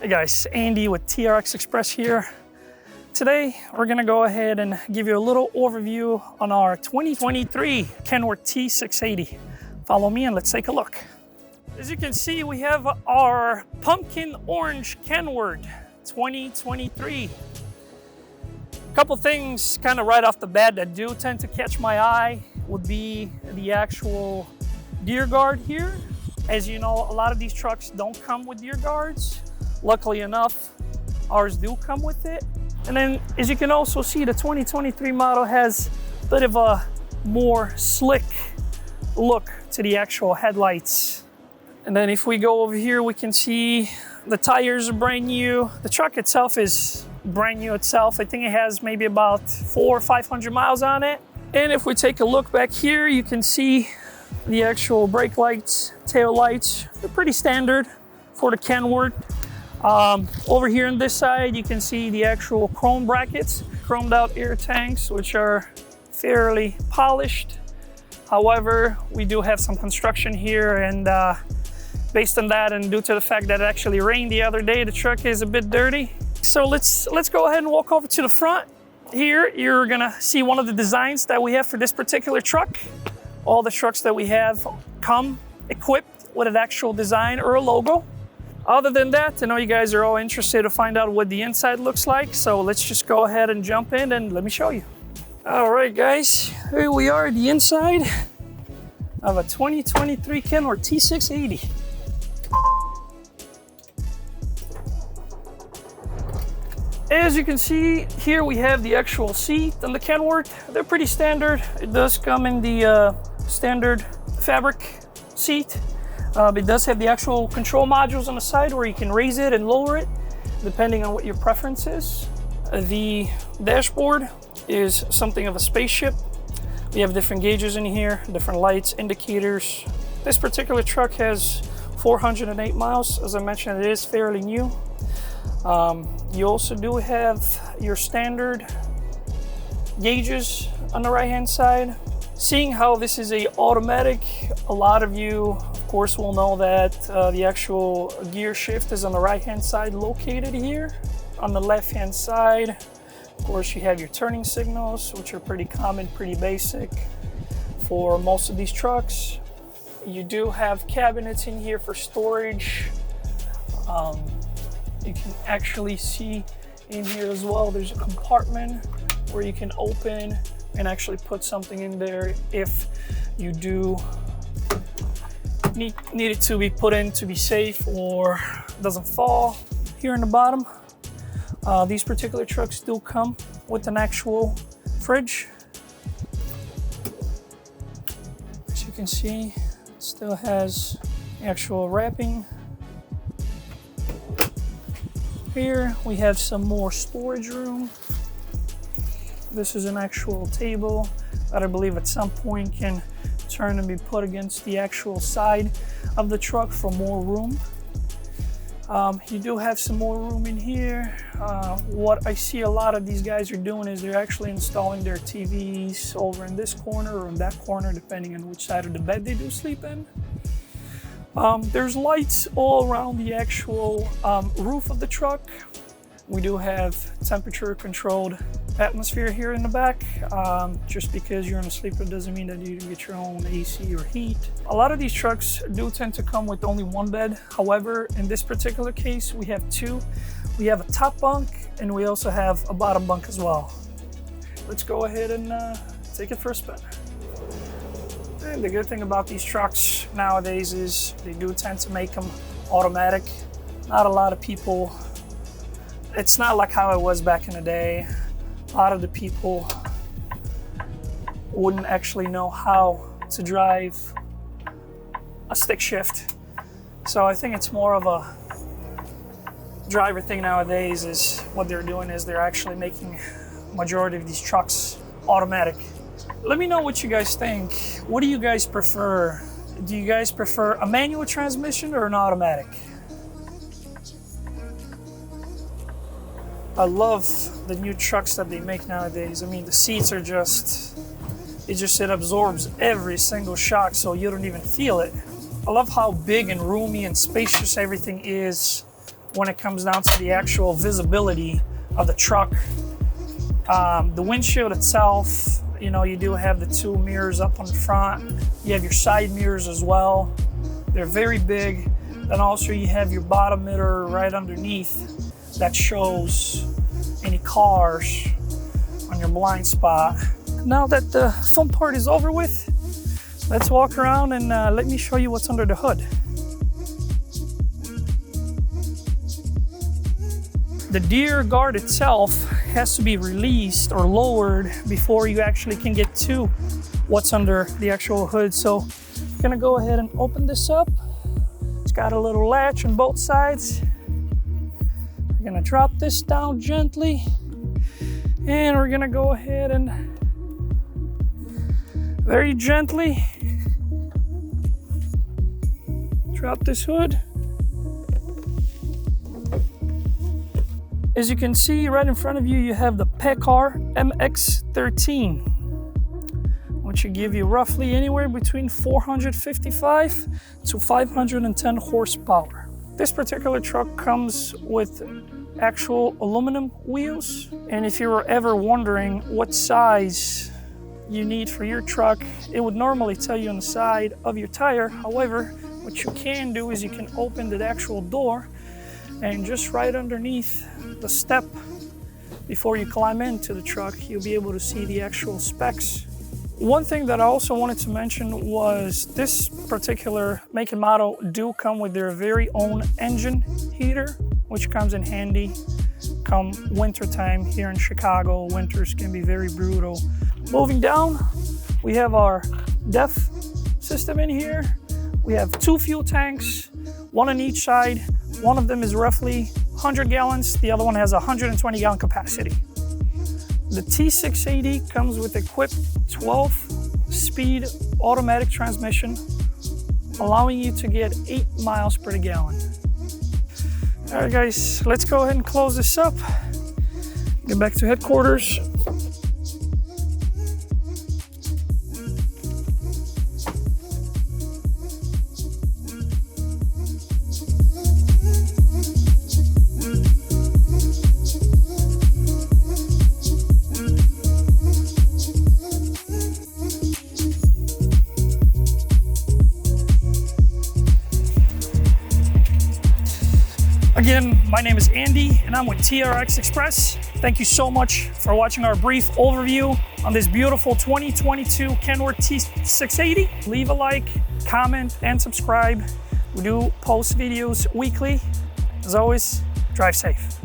Hey guys, Andy with TRX Express here. Today, we're gonna go ahead and give you a little overview on our 2023 Kenworth T680. Follow me and let's take a look. As you can see, we have our pumpkin orange Kenworth 2023. A couple things kind of right off the bat that do tend to catch my eye would be the actual deer guard here. As you know, a lot of these trucks don't come with deer guards. Luckily enough, ours do come with it. And then as you can also see, the 2023 model has a bit of a more slick look to the actual headlights. And then if we go over here, we can see the tires are brand new. The truck itself is brand new itself. I think it has maybe about 400 or 500 miles on it. And if we take a look back here, you can see the actual brake lights, tail lights. They're pretty standard for the Kenworth. Over here on this side, you can see the actual chrome brackets, chromed out air tanks, which are fairly polished. However, we do have some construction here, and based on that and due to the fact that it actually rained the other day, the truck is a bit dirty. So let's go ahead and walk over to the front. Here, you're gonna see one of the designs that we have for this particular truck. All the trucks that we have come equipped with an actual design or a logo. Other than that, I know you guys are all interested to find out what the inside looks like, so let's just go ahead and jump in and let me show you. All right, guys, here we are, the inside of a 2023 Kenworth T680. As you can see, here we have the actual seat on the Kenworth. They're pretty standard. It does come in the standard fabric seat. It does have the actual control modules on the side where you can raise it and lower it, depending on what your preference is. The dashboard is something of a spaceship. We have different gauges in here, different lights, indicators. This particular truck has 408 miles. As I mentioned, it is fairly new. You also do have your standard gauges on the right-hand side. Seeing how this is a automatic, a lot of you, of course, will know that the actual gear shift is on the right-hand side located here. On the left-hand side, of course, you have your turning signals, which are pretty common, pretty basic for most of these trucks. You do have cabinets in here for storage. You can actually see in here as well, there's a compartment where you can open and actually put something in there if you do need it to be put in to be safe or doesn't fall. Here in the bottom, these particular trucks do come with an actual fridge. As you can see, it still has the actual wrapping. Here we have some more storage room. This is an actual table that I believe at some point can turn and be put against the actual side of the truck for more room. You do have some more room in here. What I see a lot of these guys are doing is they're actually installing their TVs over in this corner or in that corner, depending on which side of the bed they do sleep in. There's lights all around the actual roof of the truck. We do have temperature controlled atmosphere here in the back. Just because you're in a sleeper doesn't mean that you can get your own AC or heat. A lot of these trucks do tend to come with only one bed. However, in this particular case, we have two. We have a top bunk and we also have a bottom bunk as well. Let's go ahead and take it for a spin. And the good thing about these trucks nowadays is they do tend to make them automatic. Not a lot of people, it's not like how it was back in the day. A lot of the people wouldn't actually know how to drive a stick shift. So I think it's more of a driver thing nowadays. Is what they're doing is they're actually making majority of these trucks automatic. Let me know what you guys think. What do you guys prefer? Do you guys prefer a manual transmission or an automatic? I love the new trucks that they make nowadays. I mean, the seats are just, it absorbs every single shock so you don't even feel it. I love how big and roomy and spacious everything is when it comes down to the actual visibility of the truck. The windshield itself, you know, you do have the 2 mirrors up on the front. You have your side mirrors as well. They're very big. Then also you have your bottom mirror right underneath that shows any cars on your blind spot. Now that the fun part is over with, let's walk around and let me show you what's under the hood. The deer guard itself has to be released or lowered before you actually can get to what's under the actual hood. So I'm gonna go ahead and open this up. It's got a little latch on both sides. We're gonna drop this down gently, and we're gonna go ahead and very gently drop this hood. As you can see right in front of you, you have the PACCAR MX-13, which should give you roughly anywhere between 455 to 510 horsepower. This particular truck comes with actual aluminum wheels, and if you were ever wondering what size you need for your truck, it would normally tell you on the side of your tire. However, what you can do is you can open the actual door, and just right underneath the step before you climb into the truck, you'll be able to see the actual specs. One thing that I also wanted to mention was this particular make and model do come with their very own engine heater, which comes in handy come winter time. Here in Chicago, winters can be very brutal. Moving down, we have our DEF system in here. We have 2 fuel tanks, 1 on each side. One of them is roughly 100 gallons. The other one has a 120 gallon capacity. The T680 comes with equipped 12-speed automatic transmission, allowing you to get 8 miles per gallon. All right, guys, let's go ahead and close this up. Get back to headquarters. Again, my name is Andy and I'm with TRX Express. Thank you so much for watching our brief overview on this beautiful 2022 Kenworth T680. Leave a like, comment, and subscribe. We do post videos weekly. As always, drive safe.